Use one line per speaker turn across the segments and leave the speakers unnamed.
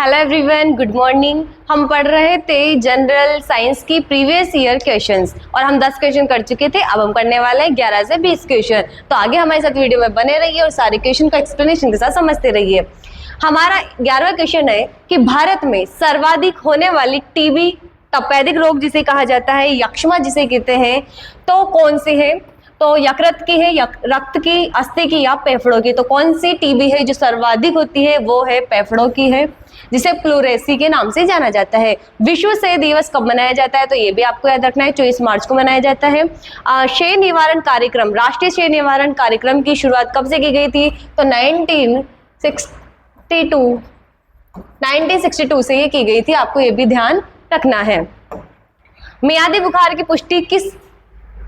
Hello everyone, good morning. हम पढ़ रहे थे जनरल साइंस की प्रीवियस ईयर क्वेश्चंस और हम 10 क्वेश्चन कर चुके थे। अब हम करने वाले हैं 11 से 20 क्वेश्चन। तो आगे हमारे साथ वीडियो में बने रहिए और सारे क्वेश्चन का एक्सप्लेनेशन के साथ समझते रहिए। हमारा 11वां क्वेश्चन है कि भारत में सर्वाधिक होने वाली टीबी तपेदिक रोग जिसे कहा जाता है, यक्ष्मा जिसे कहते हैं, तो कौन सी है? तो यकृत की है, रक्त की, अस्थि की या फेफड़ों की? तो कौन सी टीबी है जो सर्वाधिक होती है? वो है फेफड़ों की है, जिसे प्लूरेसी के नाम से जाना जाता है। विश्व क्षय दिवस कब मनाया जाता है? तो ये भी आपको याद रखना है, 24 मार्च को मनाया जाता है। क्षय निवारण कार्यक्रम, राष्ट्रीय क्षय निवारण कार्यक्रम की शुरुआत कब से की गई थी? तो 1962 से ये की गई थी, आपको ये भी ध्यान रखना है। मियादी बुखार की पुष्टि किस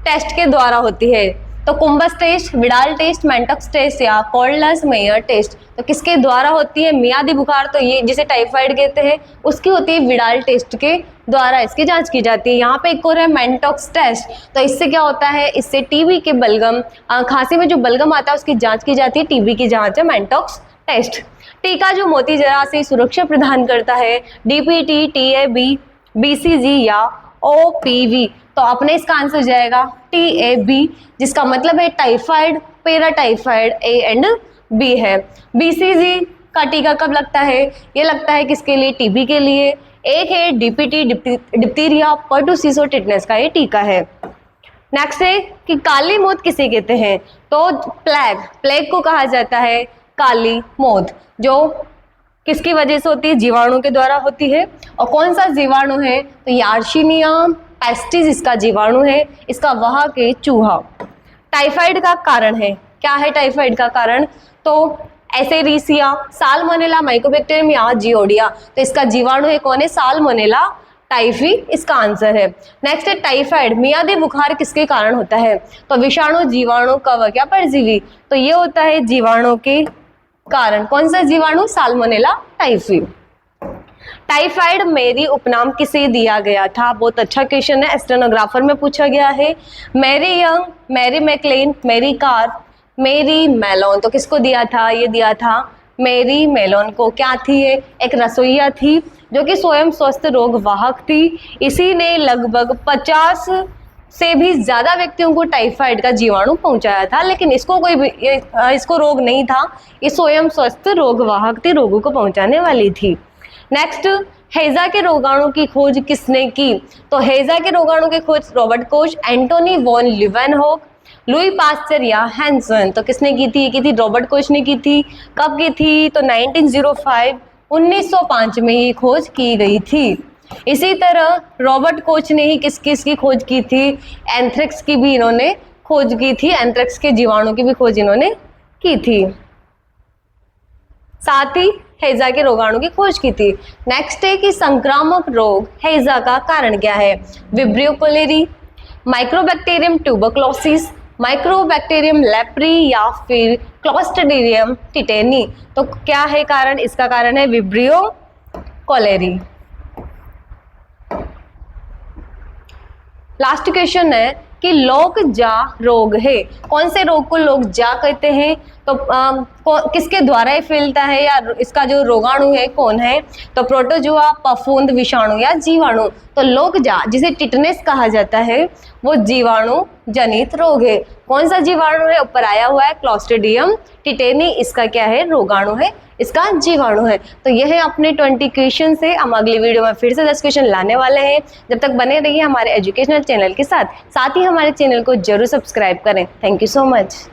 टेस्ट के द्वारा होती है? तो कुंभस टेस्ट, विडाल टेस्ट, मैंटॉक्स टेस्ट या कोल्डस मेयर टेस्ट? तो किसके द्वारा होती है मियादी बुखार? तो ये जिसे टाइफाइड कहते हैं उसकी होती है विडाल टेस्ट के द्वारा इसकी जांच की जाती है। यहाँ पे एक और है मैंटॉक्स टेस्ट। तो इससे क्या होता है? इससे टीबी के बलगम, खांसी में जो बलगम आता है उसकी जांच की जाती है। टीबी की जांच है मैंटॉक्स टेस्ट। टीका जो मोती जरा से सुरक्षा प्रदान करता है, डीपीटी, टीएबी, बीसीजी या ओपीवी? तो अपने इसका आंसर जाएगा टीएबी, जिसका मतलब है typhoid, paratyphoid, A and B है। बीसीजी का टीका कब लगता है? ये लगता है किसके लिए? टीबी के लिए। एक है डीपीटी, डिप्थीरिया, पर्टुसिस और टिटनेस का ये टीका है। नेक्स्ट है कि काली मौत किसे कहते हैं? तो प्लेग को कहा जाता है काली मौत, जो किसकी वजह से होती है? जीवाणु के द्वारा होती है। और कौन सा जीवाणु है? तो यार्शीनिया पेस्टिस इसका जीवाणु है, इसका वाहक है चूहा। टाइफाइड का कारण है, क्या है टाइफाइड का कारण? तो एसेरिसिया, साल्मोनेला, माइकोबैक्टीरियम या जियोडिया? तो इसका जीवाणु है कौन है? साल्मोनेला टाइफी इसका आंसर है। नेक्स्ट है टाइफाइड मियादी बुखार किसके कारण होता है? तो विषाणु, जीवाणु, कवक या परजीवी? तो ये होता है जीवाणु के कारण। कौन सा जीवाणु? Salmonella typhi. टाइफाइड मेरी उपनाम किसे दिया गया था? बहुत अच्छा क्वेश्चन है, स्टेनोग्राफर में पूछा गया है। Mary Young, Mary McLane, Mary Carr, Mary Mallon? तो किसको दिया था? ये दिया था मैरी मेलोन को। क्या थी ये? एक रसोइया थी जो कि स्वयं स्वस्थ रोग वाहक थी। इसी ने लगभग 50 से भी ज्यादा व्यक्तियों को टाइफाइड का जीवाणु पहुंचाया था, लेकिन इसको इसको रोग नहीं था, ये स्वयं स्वस्थ रोग वाहक थी, रोगों को पहुंचाने वाली थी। नेक्स्ट, हैजा के रोगाणु की खोज किसने की? तो हैजा के रोगाणु की खोज Robert Koch, Antony von Leeuwenhoek, Louis Pasteur या हैंसन? तो किसने की थी? ये की थी रॉबर्ट कोच ने की थी। कब की थी? तो 1905 में ये खोज की गई थी। इसी तरह रॉबर्ट कोच ने ही किस किस की खोज की थी? एंथ्रेक्स की भी इन्होंने खोज की थी, एंथ्रेक्स के जीवाणु की भी खोज इन्होंने की थी, साथ ही हैजा के रोगाणु की खोज की थी। नेक्स्ट है कि संक्रामक रोग हैजा का कारण क्या है? Vibrio cholerae, Mycobacterium tuberculosis, Mycobacterium leprae या फिर क्लोस्ट्रीडियम टिटेनी? तो क्या है कारण? इसका कारण है विब्रियो कोलेरी। लास्ट क्वेश्चन है कि लोकजा रोग है, कौन से रोग को लोकजा कहते हैं? तो किसके द्वारा ये फैलता है या इसका जो रोगाणु है कौन है? तो प्रोटोजोआ, फफूंद, विषाणु या जीवाणु? तो लोकजा जिसे टिटनेस कहा जाता है वो जीवाणु जनित रोग है। कौन सा जीवाणु है? ऊपर आया हुआ है क्लोस्ट्रीडियम टिटेनी, इसका क्या है? रोगाणु है, इसका जीवाणु है। तो यह है अपने 20 क्वेश्चन से। हम अगली वीडियो में फिर से 10 क्वेश्चन लाने वाले हैं। जब तक बने रहिए हमारे एजुकेशनल चैनल के साथ ही हमारे चैनल को जरूर सब्सक्राइब करें। Thank you so much.